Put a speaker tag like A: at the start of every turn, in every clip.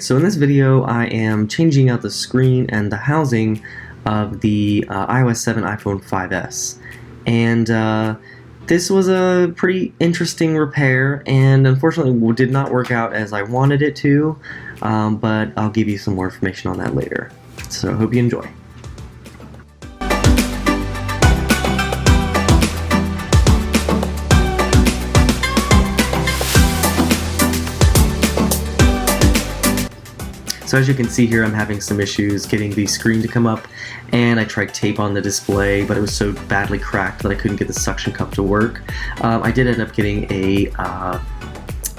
A: Alright, so in this video I am changing out the screen and the housing of the iOS 7 iPhone 5S. And this was a pretty interesting repair, and unfortunately did not work out as I wanted it to, but I'll give you some more information on that later. So hope you enjoy. So as you can see here, I'm having some issues getting the screen to come up, and I tried tape on the display, but it was so badly cracked that I couldn't get the suction cup to work. I did end up getting a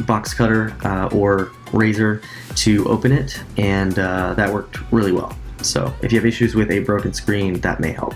A: box cutter or razor to open it, and that worked really well. So if you have issues with a broken screen, that may help.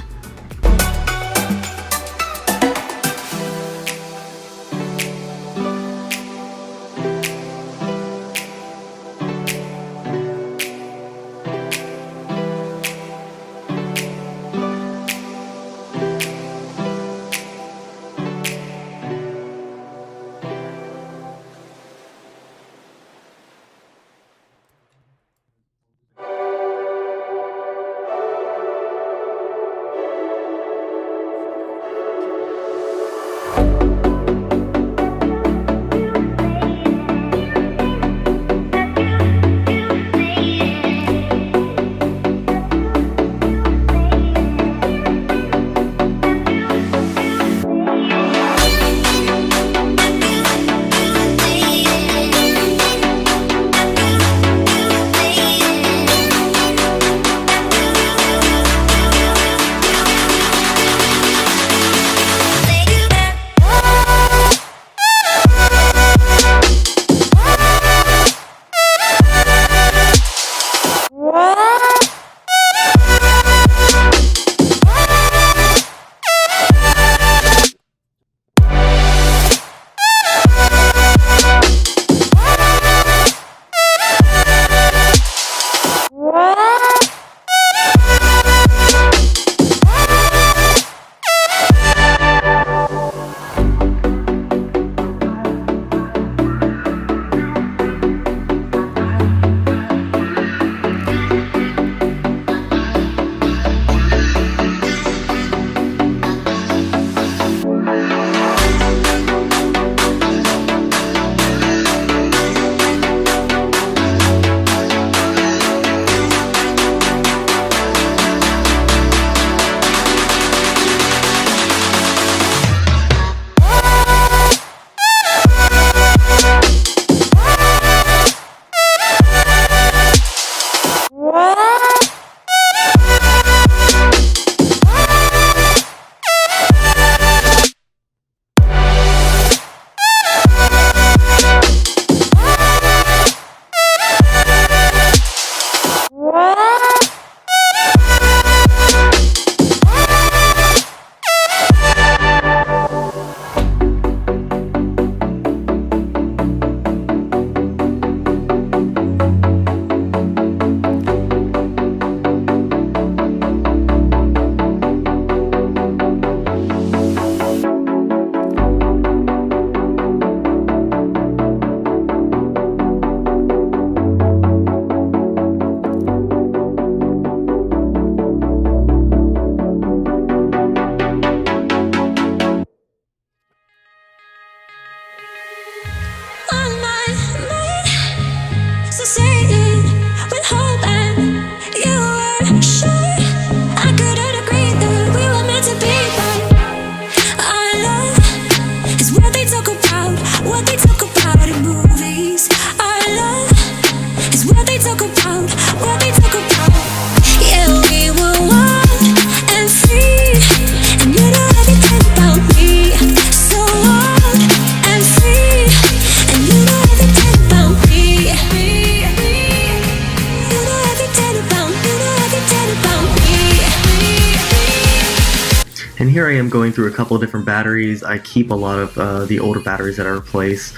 A: And here I am going through a couple of different batteries. I keep a lot of the older batteries that I replace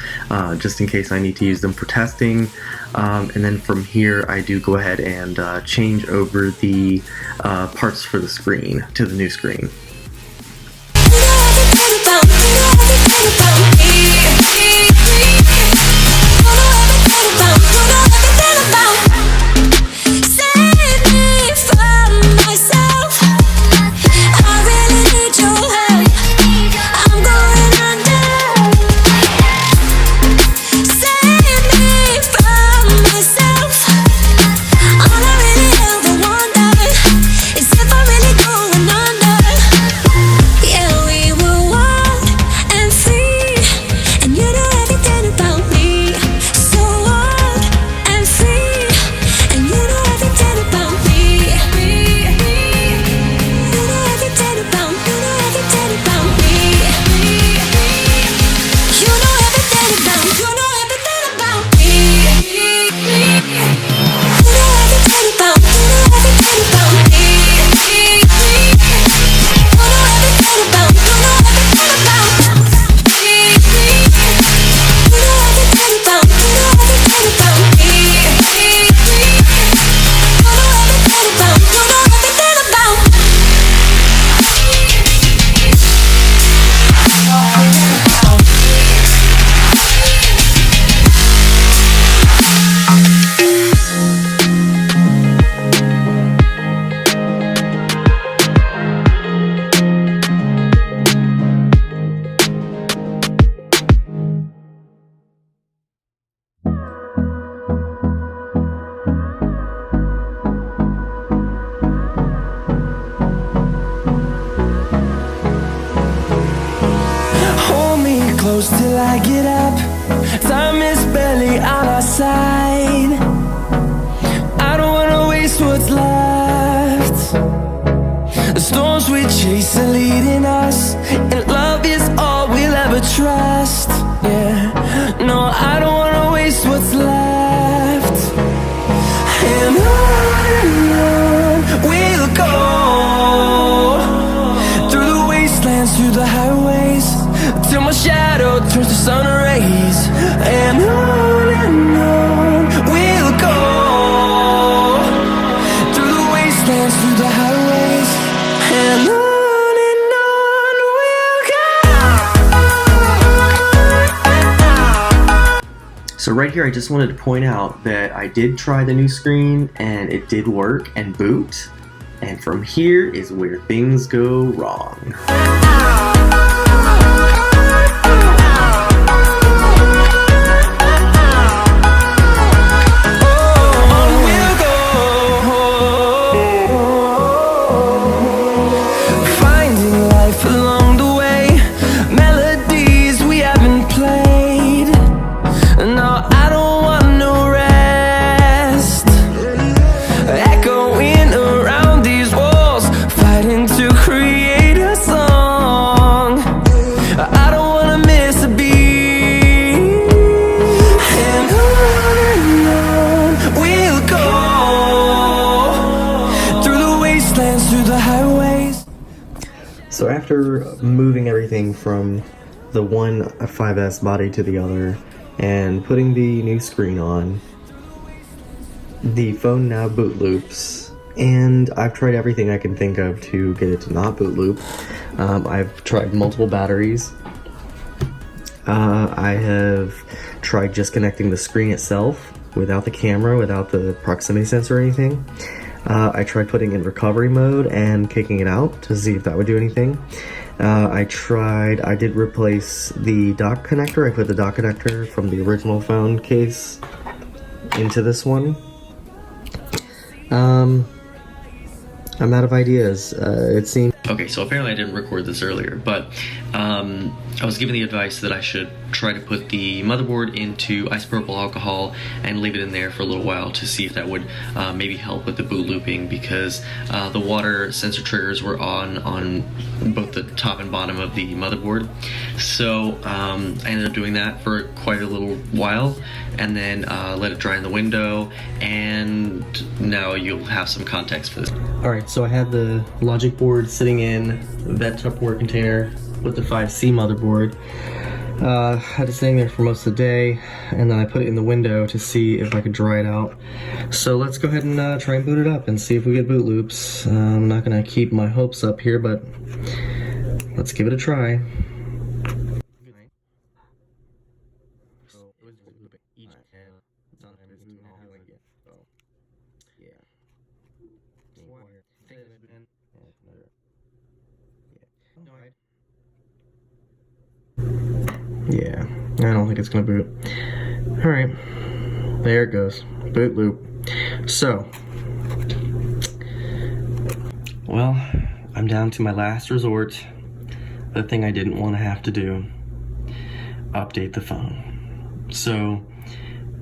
A: just in case I need to use them for testing. And then from here I do go ahead and change over the parts for the screen to the new screen.
B: I get up. Time is barely on our side. I don't wanna waste what's left. The storms we chase are leading us, and love is all we'll ever trust. Yeah, no, I don't wanna waste what's left. And on we'll go, through the wastelands, through the highways, till my shadow turns to sun rays. And on we'll go, through the wastelands, through the highways, and on we'll go.
A: So right here, I just wanted to point out that I did try the new screen and it did work and boot. And from here is where things go wrong. So after moving everything from the one 5S body to the other and putting the new screen on, the phone now boot loops, and I've tried everything I can think of to get it to not boot loop. I've tried multiple batteries. I have tried just connecting the screen itself without the camera, without the proximity sensor or anything. I tried putting it in recovery mode and kicking it out to see if that would do anything. I did replace the dock connector. I put the dock connector from the original phone case into this one. I'm out of ideas. It seems...
C: Okay, so apparently I didn't record this earlier, but I was given the advice that I should try to put the motherboard into isopropyl alcohol and leave it in there for a little while to see if that would maybe help with the boot looping, because the water sensor triggers were on both the top and bottom of the motherboard. So I ended up doing that for quite a little while and then let it dry in the window, and now you'll have some context for this.
A: Alright, so I had the logic board sitting in that Tupperware container with the 5C motherboard. Had it sitting there for most of the day, and then I put it in the window to see if I could dry it out. So let's go ahead and try and boot it up and see if we get boot loops. I'm not going to keep my hopes up here, but let's give it a try. Yeah, I don't think it's gonna boot. Alright, there it goes. Boot loop. So, well, I'm down to my last resort. The thing I didn't want to have to do. Update the phone. So,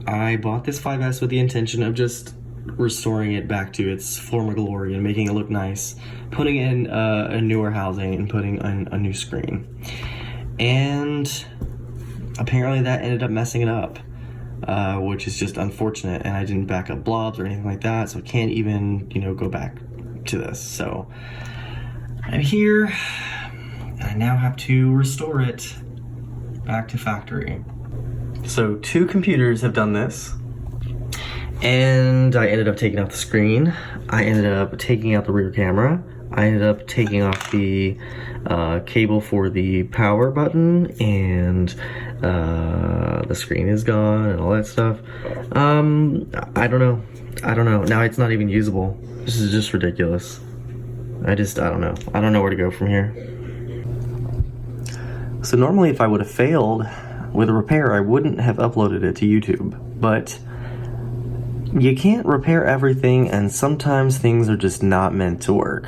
A: I bought this 5S with the intention of just restoring it back to its former glory and making it look nice. Putting in a newer housing and putting in a new screen. And apparently that ended up messing it up, which is just unfortunate, and I didn't back up blobs or anything like that, so I can't even, go back to this. So I'm here, and I now have to restore it back to factory. So 2 computers have done this, and I ended up taking out the screen, I ended up taking out the rear camera, I ended up taking off the cable for the power button, and the screen is gone and all that stuff. I don't know. Now it's not even usable. This is just ridiculous. I don't know. I don't know where to go from here. So normally if I would have failed with a repair, I wouldn't have uploaded it to YouTube, but you can't repair everything, and sometimes things are just not meant to work.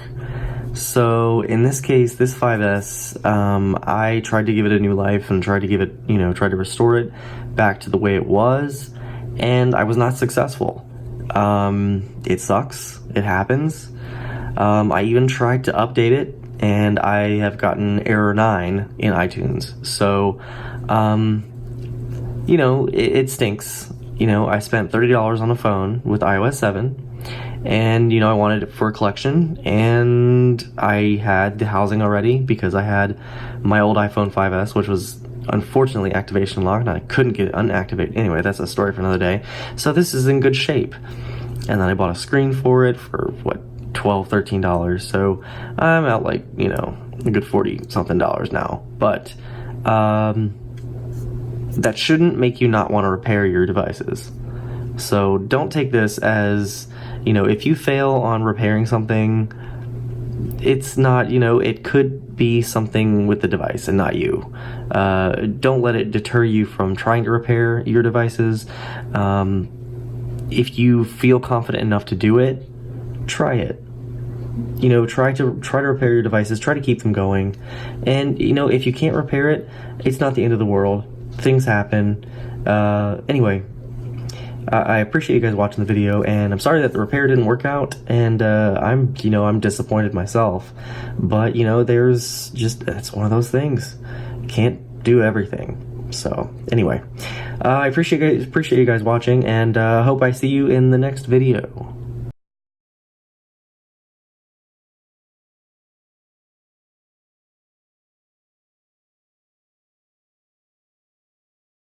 A: So in this case, this 5S, I tried to give it a new life and tried to give it, tried to restore it back to the way it was, and I was not successful. It sucks. It happens. I even tried to update it, and I have gotten error 9 in iTunes. So, it stinks. I spent $30 on a phone with iOS 7. And, I wanted it for a collection, and I had the housing already because I had my old iPhone 5S, which was unfortunately activation locked, and I couldn't get it unactivated. Anyway, that's a story for another day. So this is in good shape. And then I bought a screen for it for, $12, $13. So I'm out a good $40-something now. But that shouldn't make you not want to repair your devices. So don't take this as, if you fail on repairing something, it's not, it could be something with the device and not you. Don't let it deter you from trying to repair your devices. If you feel confident enough to do it, try it. Try to repair your devices, try to keep them going. And, if you can't repair it, it's not the end of the world. Things happen. Anyway, I appreciate you guys watching the video, and I'm sorry that the repair didn't work out, and I'm disappointed myself. But it's one of those things. Can't do everything. So anyway, I appreciate you guys watching, and hope I see you in the next video.